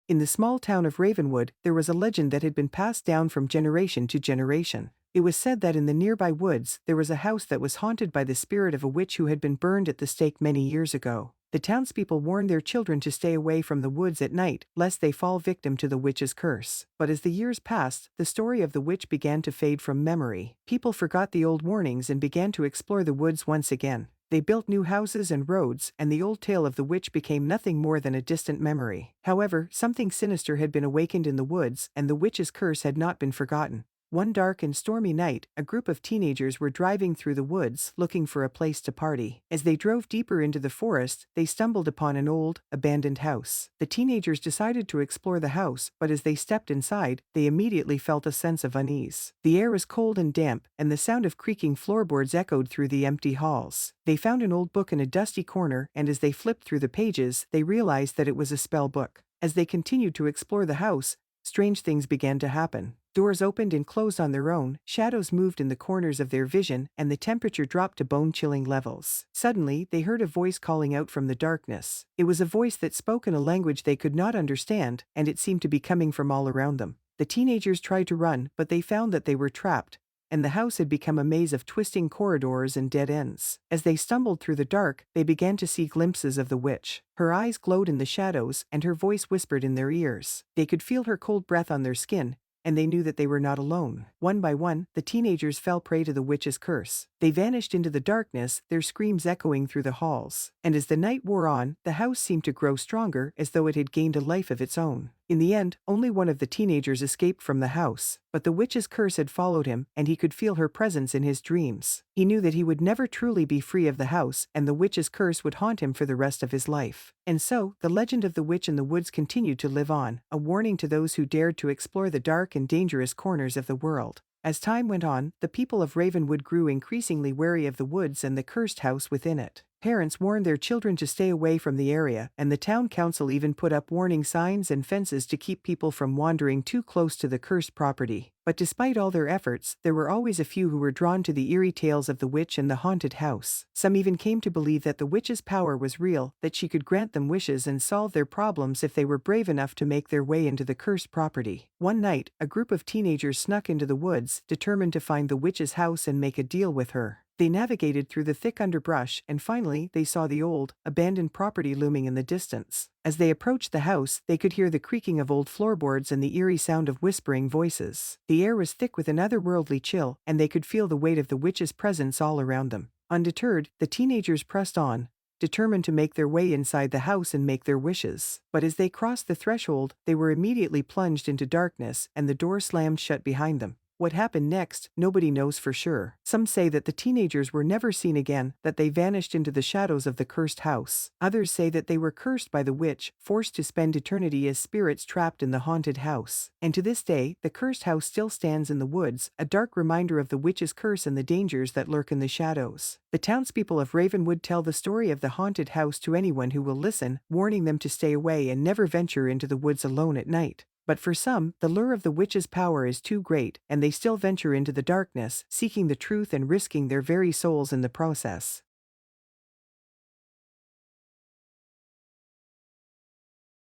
In the small town of Ravenwood, there was a legend that had been passed down from generation to generation. It was said that in the nearby woods there was a house that was haunted by the spirit of a witch who had been burned at the stake many years ago. The townspeople warned their children to stay away from the woods at night, lest they fall victim to the witch's curse. But as the years passed, the story of the witch began to fade from memory. People forgot the old warnings and began to explore the woods once again. They built new houses and roads, and the old tale of the witch became nothing more than a distant memory. However, something sinister had been awakened in the woods, and the witch's curse had not been forgotten. One dark and stormy night, a group of teenagers were driving through the woods looking for a place to party. As they drove deeper into the forest, they stumbled upon an old, abandoned house. The teenagers decided to explore the house, but as they stepped inside, they immediately felt a sense of unease. The air was cold and damp, and the sound of creaking floorboards echoed through the empty halls. They found an old book in a dusty corner, and as they flipped through the pages, they realized that it was a spell book. As they continued to explore the house, strange things began to happen. Doors opened and closed on their own, shadows moved in the corners of their vision, and the temperature dropped to bone-chilling levels. Suddenly, they heard a voice calling out from the darkness. It was a voice that spoke in a language they could not understand, and it seemed to be coming from all around them. The teenagers tried to run, but they found that they were trapped, and the house had become a maze of twisting corridors and dead ends. As they stumbled through the dark, they began to see glimpses of the witch. Her eyes glowed in the shadows, and her voice whispered in their ears. They could feel her cold breath on their skin, and they knew that they were not alone. One by one, the teenagers fell prey to the witch's curse. They vanished into the darkness, their screams echoing through the halls. And as the night wore on, the house seemed to grow stronger, as though it had gained a life of its own. In the end, only one of the teenagers escaped from the house, but the witch's curse had followed him, and he could feel her presence in his dreams. He knew that he would never truly be free of the house, and the witch's curse would haunt him for the rest of his life. And so, the legend of the witch in the woods continued to live on, a warning to those who dared to explore the dark and dangerous corners of the world. As time went on, the people of Ravenwood grew increasingly wary of the woods and the cursed house within it. Parents warned their children to stay away from the area, and the town council even put up warning signs and fences to keep people from wandering too close to the cursed property. But despite all their efforts, there were always a few who were drawn to the eerie tales of the witch and the haunted house. Some even came to believe that the witch's power was real, that she could grant them wishes and solve their problems if they were brave enough to make their way into the cursed property. One night, a group of teenagers snuck into the woods, determined to find the witch's house and make a deal with her. They navigated through the thick underbrush, and finally they saw the old, abandoned property looming in the distance. As they approached the house, they could hear the creaking of old floorboards and the eerie sound of whispering voices. The air was thick with an otherworldly chill, and they could feel the weight of the witch's presence all around them. Undeterred, the teenagers pressed on, determined to make their way inside the house and make their wishes. But as they crossed the threshold, they were immediately plunged into darkness, and the door slammed shut behind them. What happened next, nobody knows for sure. Some say that the teenagers were never seen again, that they vanished into the shadows of the cursed house. Others say that they were cursed by the witch, forced to spend eternity as spirits trapped in the haunted house. And to this day, the cursed house still stands in the woods, a dark reminder of the witch's curse and the dangers that lurk in the shadows. The townspeople of Ravenwood tell the story of the haunted house to anyone who will listen, warning them to stay away and never venture into the woods alone at night. But for some, the lure of the witch's power is too great, and they still venture into the darkness, seeking the truth and risking their very souls in the process.